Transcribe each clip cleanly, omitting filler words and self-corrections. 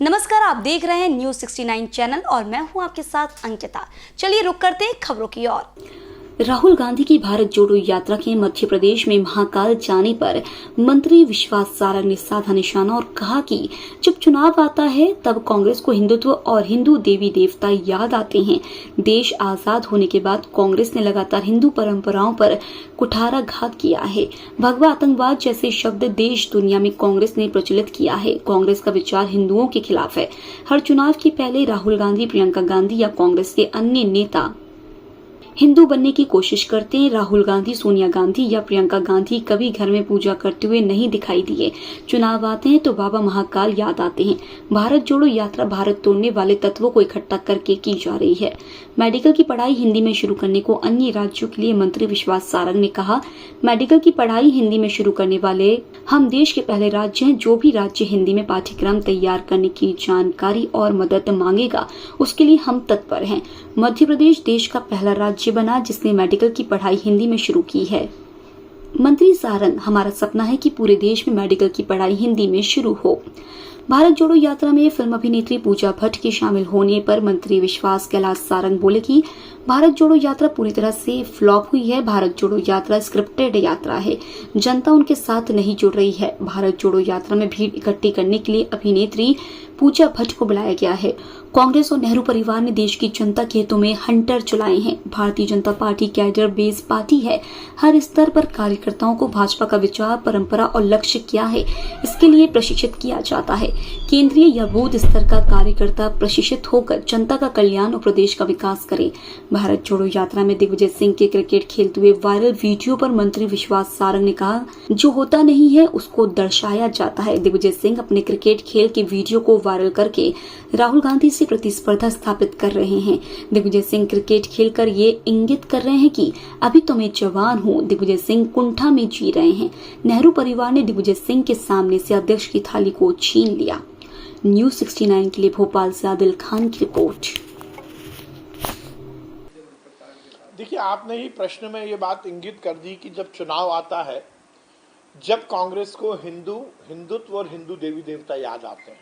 नमस्कार, आप देख रहे हैं न्यूज 69 चैनल और मैं हूं आपके साथ अंकिता। चलिए रुक करते हैं खबरों की ओर। राहुल गांधी की भारत जोड़ो यात्रा के मध्य प्रदेश में महाकाल जाने पर मंत्री विश्वास सारंग ने साधा निशाना और कहा कि जब चुनाव आता है तब कांग्रेस को हिंदुत्व और हिंदू देवी देवता याद आते हैं। देश आजाद होने के बाद कांग्रेस ने लगातार हिंदू परंपराओं पर कुठाराघात किया है। भगवा आतंकवाद जैसे शब्द देश दुनिया में कांग्रेस ने प्रचलित किया है। कांग्रेस का विचार हिंदुओं के खिलाफ है। हर चुनाव के पहले राहुल गांधी, प्रियंका गांधी या कांग्रेस के अन्य नेता हिंदू बनने की कोशिश करते हैं। राहुल गांधी, सोनिया गांधी या प्रियंका गांधी कभी घर में पूजा करते हुए नहीं दिखाई दिए। चुनाव आते हैं तो बाबा महाकाल याद आते हैं। भारत जोड़ो यात्रा भारत तोड़ने वाले तत्वों को इकट्ठा करके की जा रही है। मेडिकल की पढ़ाई हिंदी में शुरू करने को अन्य राज्यों के लिए मंत्री विश्वास सारंग ने कहा, मेडिकल की पढ़ाई हिंदी में शुरू करने वाले हम देश के पहले राज्य हैं। जो भी राज्य हिंदी में पाठ्यक्रम तैयार करने की जानकारी और मदद मांगेगा उसके लिए हम तत्पर हैं। मध्य प्रदेश देश का पहला राज्य बना जिसने मेडिकल की पढ़ाई हिंदी में शुरू की है। मंत्री सारंग, हमारा सपना है कि पूरे देश में मेडिकल की पढ़ाई हिंदी में शुरू हो। भारत जोड़ो यात्रा में फिल्म अभिनेत्री पूजा भट्ट के शामिल होने पर मंत्री विश्वास कैलाश सारंग बोले कि भारत जोड़ो यात्रा पूरी तरह से फ्लॉप हुई है। भारत जोड़ो यात्रा स्क्रिप्टेड यात्रा है। जनता उनके साथ नहीं जुड़ रही है। भारत जोड़ो यात्रा में भीड़ इकट्ठी करने के लिए अभिनेत्री पूजा भट्ट को बुलाया गया है। कांग्रेस और नेहरू परिवार ने देश की जनता के हितों में हंटर चलाए हैं। Bharatiya Janata party cadre base party है। हर स्तर पर कार्यकर्ताओं को भाजपा का विचार, परंपरा और लक्ष्य क्या है इसके लिए प्रशिक्षित किया जाता है। केंद्रीय या बूथ स्तर का कार्यकर्ता प्रशिक्षित होकर जनता का कल्याण और प्रदेश का विकास करे। भारत जोड़ो यात्रा में दिग्विजय सिंह के क्रिकेट खेलते हुए वायरल वीडियो पर मंत्री विश्वास सारंग ने कहा, जो होता नहीं है उसको दर्शाया जाता है। दिग्विजय सिंह अपने क्रिकेट खेल के वीडियो को वायरल करके राहुल गांधी से प्रतिस्पर्धा स्थापित कर रहे हैं। दिग्विजय सिंह क्रिकेट खेलकर ये इंगित कर रहे हैं कि अभी तो मैं जवान हूँ। दिग्विजय सिंह कुंठा में जी रहे हैं। नेहरू परिवार ने दिग्विजय सिंह के सामने से अध्यक्ष की थाली को छीन लिया। न्यूज 69 के लिए भोपाल से आदिल खान की रिपोर्ट। देखिए, आपने ही प्रश्न में ये बात इंगित कर दी कि जब चुनाव आता है, जब कांग्रेस को हिंदुत्व और हिंदू देवी देवता याद आते हैं।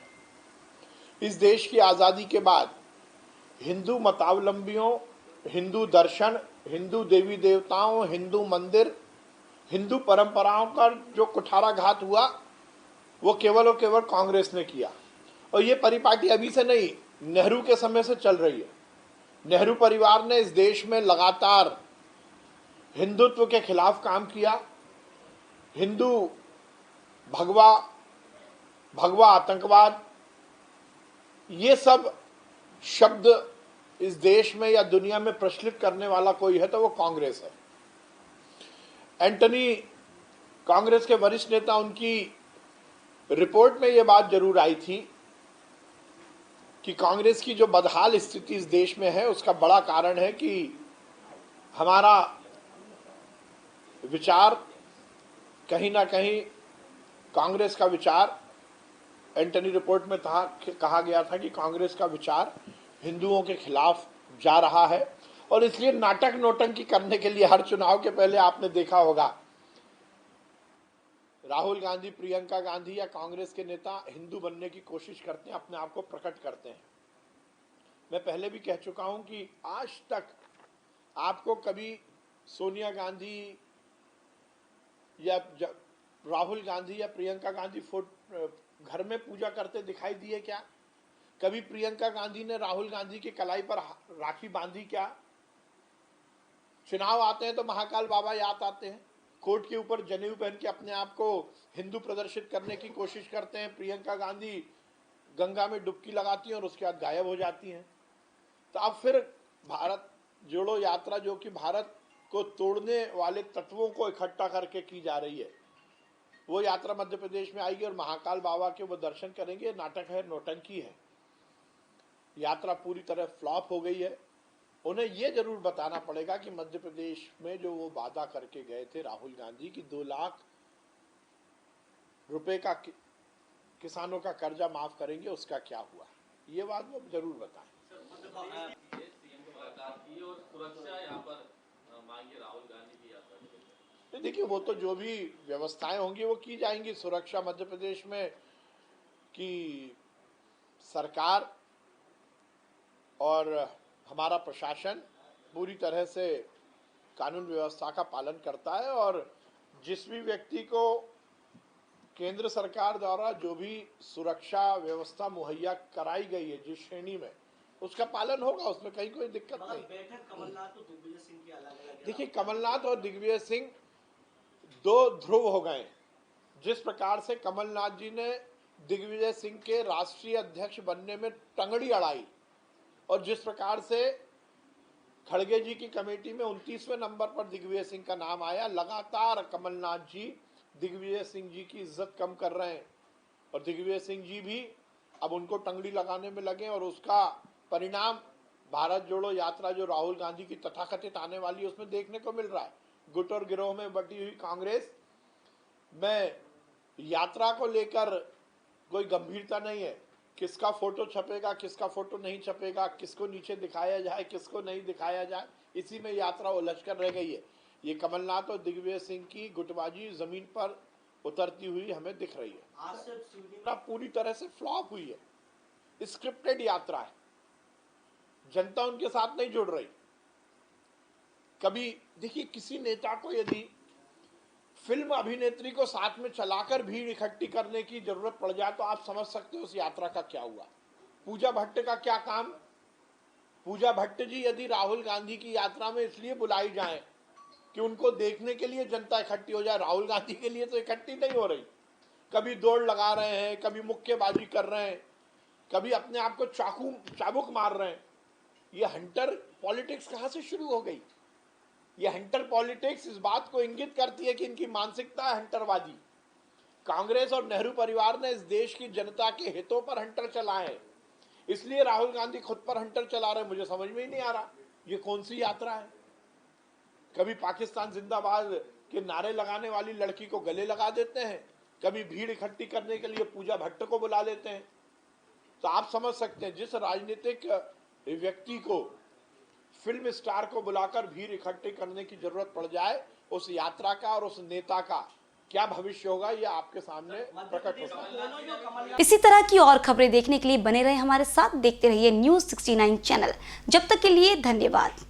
इस देश की आज़ादी के बाद हिंदू मतावलंबियों, हिंदू दर्शन, हिंदू देवी देवताओं, हिंदू मंदिर, हिंदू परंपराओं का जो कुठाराघात हुआ वो केवल और केवल कांग्रेस ने किया। और ये परिपाटी अभी से नहीं, नेहरू के समय से चल रही है। नेहरू परिवार ने इस देश में लगातार हिंदुत्व के खिलाफ काम किया। हिंदू भगवा आतंकवाद, ये सब शब्द इस देश में या दुनिया में प्रचलित करने वाला कोई है तो वो कांग्रेस है। एंटनी, कांग्रेस के वरिष्ठ नेता, उनकी रिपोर्ट में ये बात जरूर आई थी कि कांग्रेस की जो बदहाल स्थिति इस देश में है उसका बड़ा कारण है कि हमारा विचार कहीं ना कहीं, कांग्रेस का विचार, एंटनी रिपोर्ट में कहा गया था कि कांग्रेस का विचार हिंदुओं के खिलाफ जा रहा है। और इसलिए नाटक नौटंकी करने के लिए हर चुनाव के पहले आपने देखा होगा राहुल गांधी, प्रियंका गांधी या कांग्रेस के नेता हिंदू बनने की कोशिश करते हैं, अपने आप को प्रकट करते हैं। मैं पहले भी कह चुका हूं कि आज तक आपको कभी सोनिया गांधी या राहुल गांधी या प्रियंका गांधी घर में पूजा करते दिखाई दिए क्या? कभी प्रियंका गांधी ने राहुल गांधी की कलाई पर राखी बांधी क्या? चुनाव आते हैं तो महाकाल बाबा याद आते हैं। कोर्ट के ऊपर जनेऊ पहन के अपने आप को हिंदू प्रदर्शित करने की कोशिश करते हैं। प्रियंका गांधी गंगा में डुबकी लगाती हैं और उसके बाद गायब हो जाती हैं। तो अब फिर भारत जोड़ो यात्रा, जो कि भारत को तोड़ने वाले तत्वों को इकट्ठा करके की जा रही है, वो यात्रा मध्य प्रदेश में आएगी और महाकाल बाबा के वो दर्शन करेंगे। नाटक है, नौटंकी है। यात्रा पूरी तरह फ्लॉप हो गई है। उन्हें ये जरूर बताना पड़ेगा कि मध्य प्रदेश में जो वो वादा करके गए थे राहुल गांधी की 2 लाख रुपए का किसानों का कर्जा माफ करेंगे, उसका क्या हुआ, ये बात वो जरूर बताएं। देखिए, वो तो जो भी व्यवस्थाएं होंगी वो की जाएंगी। सुरक्षा मध्य प्रदेश में कि सरकार और हमारा प्रशासन पूरी तरह से कानून व्यवस्था का पालन करता है और जिस भी व्यक्ति को केंद्र सरकार द्वारा जो भी सुरक्षा व्यवस्था मुहैया कराई गई है जिस श्रेणी में, उसका पालन होगा, उसमें कहीं कोई दिक्कत नहीं। बैठक कमलनाथ और दिग्विजय सिंह की अलग-अलग। देखिए, कमलनाथ और दिग्विजय सिंह दो ध्रुव हो गए। जिस प्रकार से कमलनाथ जी ने दिग्विजय सिंह के राष्ट्रीय अध्यक्ष बनने में टंगड़ी अड़ाई और जिस प्रकार से खड़गे जी की कमेटी में 29वें नंबर पर दिग्विजय सिंह का नाम आया, लगातार कमलनाथ जी दिग्विजय सिंह जी की इज्जत कम कर रहे हैं और दिग्विजय सिंह जी भी अब उनको टंगड़ी लगाने में लगे और उसका परिणाम भारत जोड़ो यात्रा जो राहुल गांधी की तथाकथित आने वाली है उसमें देखने को मिल रहा है। गुट और गिरोह में बटी हुई कांग्रेस में यात्रा को लेकर कोई गंभीरता नहीं है। किसका फोटो छपेगा, किसका फोटो नहीं छपेगा, किसको नीचे दिखाया जाए, किसको नहीं दिखाया जाए, इसी में यात्रा उलझ कर रह गई है। ये कमलनाथ और दिग्विजय सिंह की गुटबाजी जमीन पर उतरती हुई हमें दिख रही है। पूरी तरह से फ्लॉप हुई है, स्क्रिप्टेड यात्रा है, जनता उनके साथ नहीं जुड़ रही। कभी देखिए, किसी नेता को यदि फिल्म अभिनेत्री को साथ में चलाकर भीड़ इकट्ठी करने की जरूरत पड़ जाए तो आप समझ सकते हो उस यात्रा का क्या हुआ। पूजा भट्ट का क्या काम। पूजा भट्ट जी यदि राहुल गांधी की यात्रा में इसलिए बुलाई जाए कि उनको देखने के लिए जनता इकट्ठी हो जाए, राहुल गांधी के लिए तो इकट्ठी नहीं हो रही। कभी दौड़ लगा रहे हैं, कभी मुक्केबाजी कर रहे हैं, कभी अपने आप को चाबुक मार रहे हैं। ये हंटर पॉलिटिक्स कहां से शुरू हो गई। ये हंटर पॉलिटिक्स इस बात को इंगित करती है कि इनकी मानसिकता है हंटरवादी। कांग्रेस और नेहरू परिवार ने इस देश की जनता के हितों पर हंटर चलाए हैं, इसलिए राहुल गांधी खुद पर हंटर चला रहे हैं। मुझे समझ में ही नहीं आ रहा ये कौन सी यात्रा है। कभी पाकिस्तान जिंदाबाद के नारे लगाने वाली लड़की को गले लगा देते हैं, कभी भीड़ इकट्ठी करने के लिए पूजा भट्ट को बुला लेते हैं। तो आप समझ सकते हैं जिस राजनीतिक व्यक्ति को फिल्म स्टार को बुलाकर भीड़ इकट्ठी करने की जरूरत पड़ जाए, उस यात्रा का और उस नेता का क्या भविष्य होगा, ये आपके सामने प्रकट होता है। इसी तरह की और खबरें देखने के लिए बने रहे हमारे साथ, देखते रहिए न्यूज़ 69 चैनल। जब तक के लिए धन्यवाद।